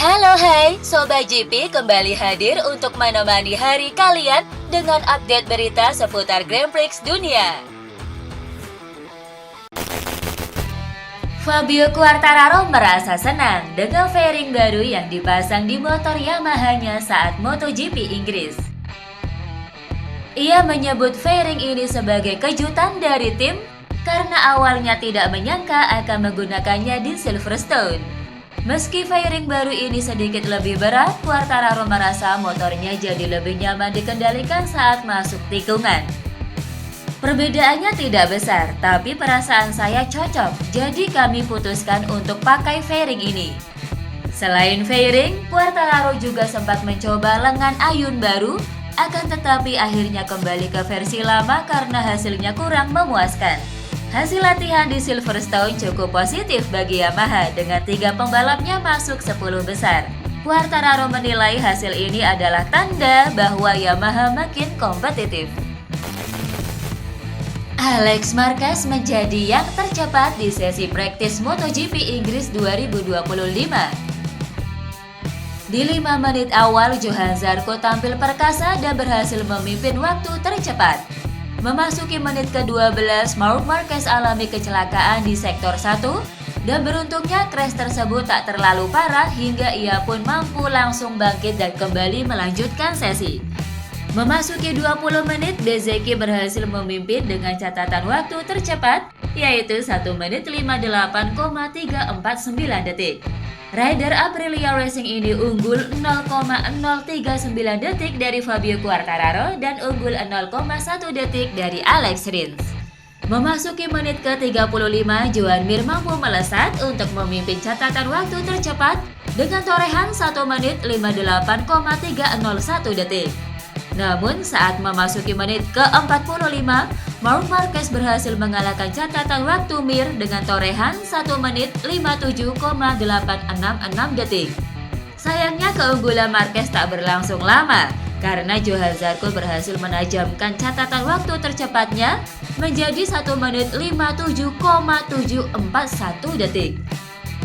Halo hai, Sobat GP kembali hadir untuk menemani hari kalian dengan update berita seputar Grand Prix dunia. Fabio Quartararo merasa senang dengan fairing baru yang dipasang di motor Yamaha-nya saat MotoGP Inggris. Ia menyebut fairing ini sebagai kejutan dari tim karena awalnya tidak menyangka akan menggunakannya di Silverstone. Meski fairing baru ini sedikit lebih berat, Quartararo merasa motornya jadi lebih nyaman dikendalikan saat masuk tikungan. Perbedaannya tidak besar, tapi perasaan saya cocok, jadi kami putuskan untuk pakai fairing ini. Selain fairing, Quartararo juga sempat mencoba lengan ayun baru, akan tetapi akhirnya kembali ke versi lama karena hasilnya kurang memuaskan. Hasil latihan di Silverstone cukup positif bagi Yamaha dengan 3 pembalapnya masuk 10 besar. Quartararo menilai hasil ini adalah tanda bahwa Yamaha makin kompetitif. Alex Marquez menjadi yang tercepat di sesi praktis MotoGP Inggris 2025. Di 5 menit awal, Johann Zarco tampil perkasa dan berhasil memimpin waktu tercepat. Memasuki menit ke-12, Marc Marquez alami kecelakaan di sektor 1 dan beruntungnya crash tersebut tak terlalu parah hingga ia pun mampu langsung bangkit dan kembali melanjutkan sesi. Memasuki 20 menit, Bezzecchi berhasil memimpin dengan catatan waktu tercepat yaitu 1 menit 58,349 detik. Rider Aprilia Racing ini unggul 0,039 detik dari Fabio Quartararo dan unggul 0,1 detik dari Alex Rins. Memasuki menit ke-35, Joan Mir mampu melesat untuk memimpin catatan waktu tercepat dengan torehan 1 menit 58,301 detik. Namun saat memasuki menit ke-45, Marc Marquez berhasil mengalahkan catatan waktu Mir dengan torehan 1 menit 57,866 detik. Sayangnya keunggulan Marquez tak berlangsung lama karena Johann Zarco berhasil menajamkan catatan waktu tercepatnya menjadi 1 menit 57,741 detik.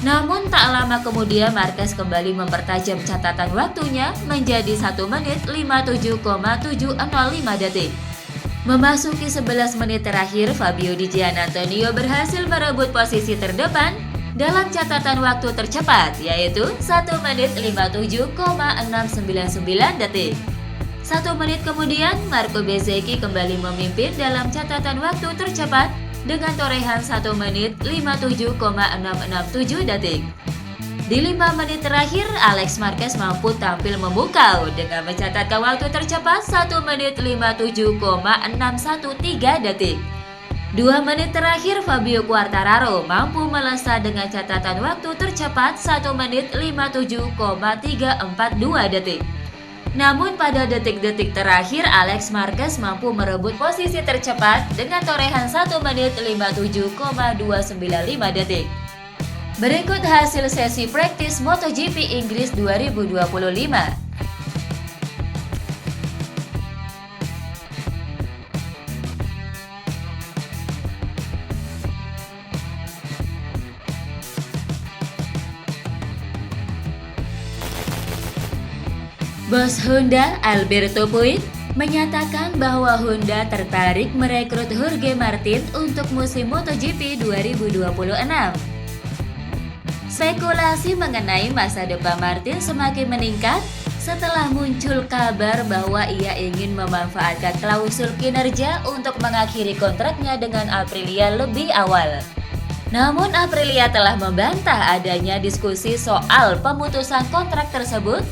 Namun tak lama kemudian Marquez kembali mempertajam catatan waktunya menjadi 1 menit 57,705 detik. Memasuki 11 menit terakhir, Fabio Di Giannantonio berhasil merebut posisi terdepan dalam catatan waktu tercepat yaitu 1 menit 57,699 detik. 1 menit kemudian, Marco Bezzecchi kembali memimpin dalam catatan waktu tercepat dengan torehan 1 menit 57,667 detik. Di 5 menit terakhir, Alex Marquez mampu tampil memukau dengan mencatatkan waktu tercepat 1 menit 57,613 detik. 2 menit terakhir, Fabio Quartararo mampu melesat dengan catatan waktu tercepat 1 menit 57,342 detik. Namun pada detik-detik terakhir, Alex Marquez mampu merebut posisi tercepat dengan torehan 1 menit 57,295 detik. Berikut hasil sesi praktis MotoGP Inggris 2025. Bos Honda, Alberto Puig, menyatakan bahwa Honda tertarik merekrut Jorge Martin untuk musim MotoGP 2026. Spekulasi mengenai masa depan Martin semakin meningkat setelah muncul kabar bahwa ia ingin memanfaatkan klausul kinerja untuk mengakhiri kontraknya dengan Aprilia lebih awal. Namun Aprilia telah membantah adanya diskusi soal pemutusan kontrak tersebut.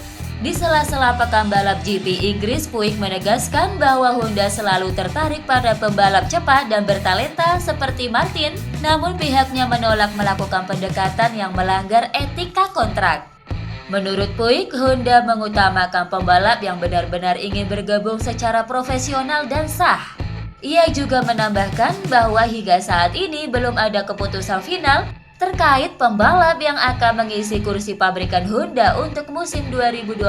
Di sela-sela pekan balap GP Inggris, Puig menegaskan bahwa Honda selalu tertarik pada pembalap cepat dan bertalenta seperti Martin, namun pihaknya menolak melakukan pendekatan yang melanggar etika kontrak. Menurut Puig, Honda mengutamakan pembalap yang benar-benar ingin bergabung secara profesional dan sah. Ia juga menambahkan bahwa hingga saat ini belum ada keputusan final terkait pembalap yang akan mengisi kursi pabrikan Honda untuk musim 2026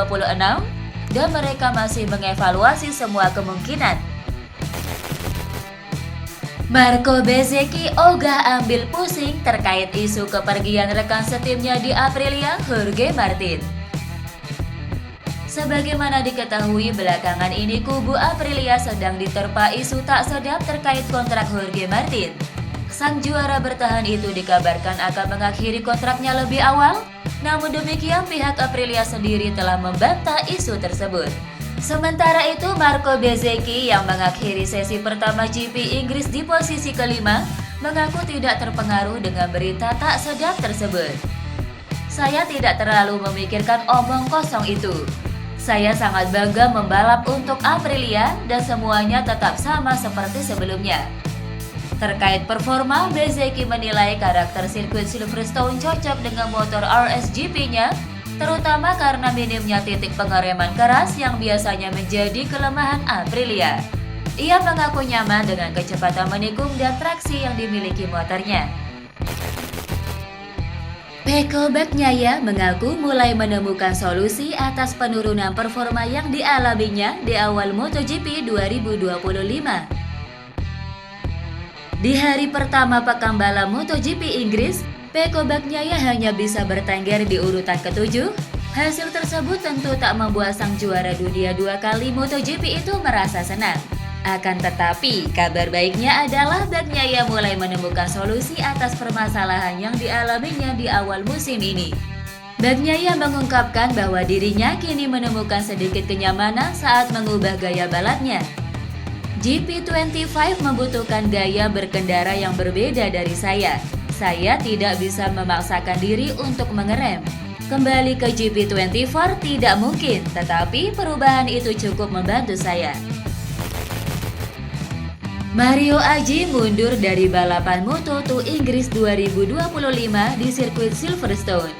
dan mereka masih mengevaluasi semua kemungkinan. Marco Bezzecchi ogah ambil pusing terkait isu kepergian rekan setimnya di Aprilia, Jorge Martin. Sebagaimana diketahui belakangan ini kubu Aprilia sedang diterpa isu tak sedap terkait kontrak Jorge Martin. Sang juara bertahan itu dikabarkan akan mengakhiri kontraknya lebih awal, namun demikian pihak Aprilia sendiri telah membantah isu tersebut. Sementara itu Marco Bezzecchi yang mengakhiri sesi pertama GP Inggris di posisi kelima mengaku tidak terpengaruh dengan berita tak sedap tersebut. Saya tidak terlalu memikirkan omong kosong itu. Saya sangat bangga membalap untuk Aprilia dan semuanya tetap sama seperti sebelumnya. Terkait performa, Bezzecchi menilai karakter sirkuit Silverstone cocok dengan motor RSGP-nya, terutama karena minimnya titik pengereman keras yang biasanya menjadi kelemahan Aprilia. Ia mengaku nyaman dengan kecepatan menikung dan traksi yang dimiliki motornya. Pecco Bagnaia mengaku mulai menemukan solusi atas penurunan performa yang dialaminya di awal MotoGP 2025. Di hari pertama pekan balap MotoGP Inggris, Pecco Bagnaia hanya bisa bertengger di urutan ke-7. Hasil tersebut tentu tak membuat sang juara dunia 2 kali MotoGP itu merasa senang. Akan tetapi, kabar baiknya adalah Bagnaia mulai menemukan solusi atas permasalahan yang dialaminya di awal musim ini. Bagnaia mengungkapkan bahwa dirinya kini menemukan sedikit kenyamanan saat mengubah gaya balapnya. GP25 membutuhkan gaya berkendara yang berbeda dari saya. Saya tidak bisa memaksakan diri untuk mengerem. Kembali ke GP24 tidak mungkin, tetapi perubahan itu cukup membantu saya. Mario Aggi mundur dari balapan Moto2 Inggris 2025 di sirkuit Silverstone.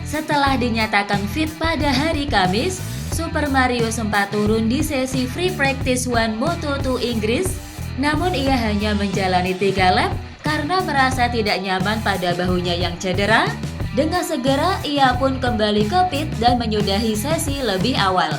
Setelah dinyatakan fit pada hari Kamis, Super Mario sempat turun di sesi Free Practice 1 Moto2 Inggris, namun ia hanya menjalani 3 lap karena merasa tidak nyaman pada bahunya yang cedera. Dengan segera, ia pun kembali ke pit dan menyudahi sesi lebih awal.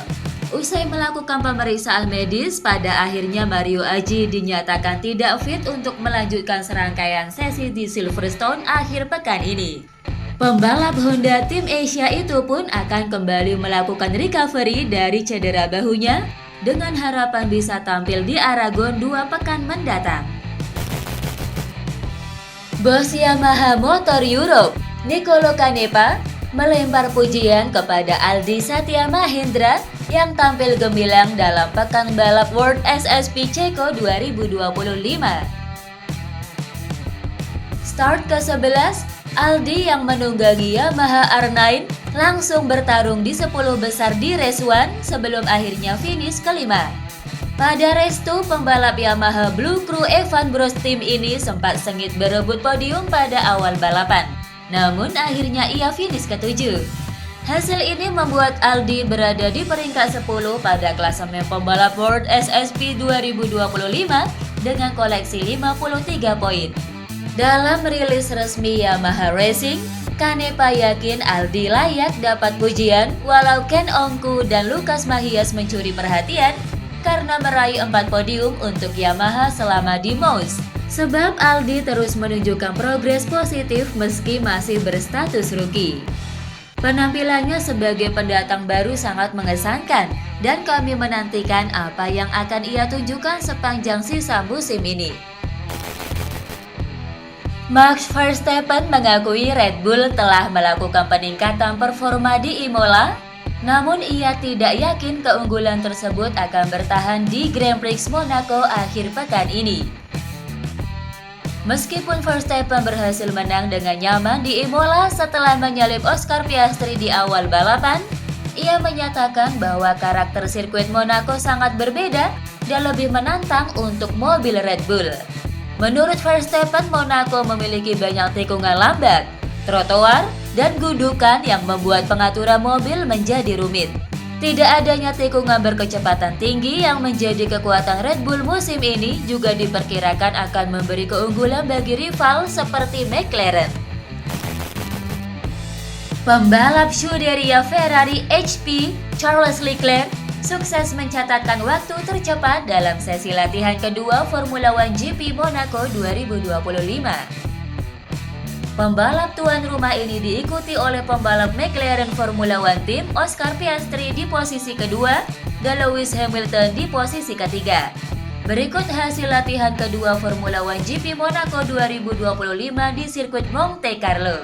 Usai melakukan pemeriksaan medis, pada akhirnya Mario Aggi dinyatakan tidak fit untuk melanjutkan serangkaian sesi di Silverstone akhir pekan ini. Pembalap Honda Tim Asia itu pun akan kembali melakukan recovery dari cedera bahunya dengan harapan bisa tampil di Aragon 2 pekan mendatang. Bos Yamaha Motor Europe, Nicolo Canepa, melempar pujian kepada Aldi Satya Mahendra yang tampil gemilang dalam pekan balap World SSP Ceko 2025. Start ke-11, Aldi yang menunggangi Yamaha R9 langsung bertarung di 10 besar di race 1 sebelum akhirnya finish kelima. Pada race 2, pembalap Yamaha Blue Crew Evan Bros Team ini sempat sengit berebut podium pada awal balapan. Namun akhirnya ia finish ke-7. Hasil ini membuat Aldi berada di peringkat 10 pada klasemen pembalap World SSP 2025 dengan koleksi 53 poin. Dalam rilis resmi Yamaha Racing, Canepa yakin Aldi layak dapat pujian walau Ken Ongku dan Lucas Mahias mencuri perhatian karena meraih 4 podium untuk Yamaha selama di MOUS. Sebab Aldi terus menunjukkan progres positif meski masih berstatus rookie. Penampilannya sebagai pendatang baru sangat mengesankan dan kami menantikan apa yang akan ia tunjukkan sepanjang sisa musim ini. Max Verstappen mengakui Red Bull telah melakukan peningkatan performa di Imola, namun ia tidak yakin keunggulan tersebut akan bertahan di Grand Prix Monaco akhir pekan ini. Meskipun Verstappen berhasil menang dengan nyaman di Imola setelah menyalip Oscar Piastri di awal balapan, ia menyatakan bahwa karakter sirkuit Monaco sangat berbeda dan lebih menantang untuk mobil Red Bull. Menurut Verstappen, Monaco memiliki banyak tikungan lambat, trotoar, dan gundukan yang membuat pengaturan mobil menjadi rumit. Tidak adanya tikungan berkecepatan tinggi yang menjadi kekuatan Red Bull musim ini juga diperkirakan akan memberi keunggulan bagi rival seperti McLaren. Pembalap Scuderia Ferrari HP, Charles Leclerc, sukses mencatatkan waktu tercepat dalam sesi latihan kedua Formula One GP Monaco 2025. Pembalap tuan rumah ini diikuti oleh pembalap McLaren Formula One Team Oscar Piastri di posisi kedua dan Lewis Hamilton di posisi ketiga. Berikut hasil latihan kedua Formula One GP Monaco 2025 di sirkuit Monte Carlo.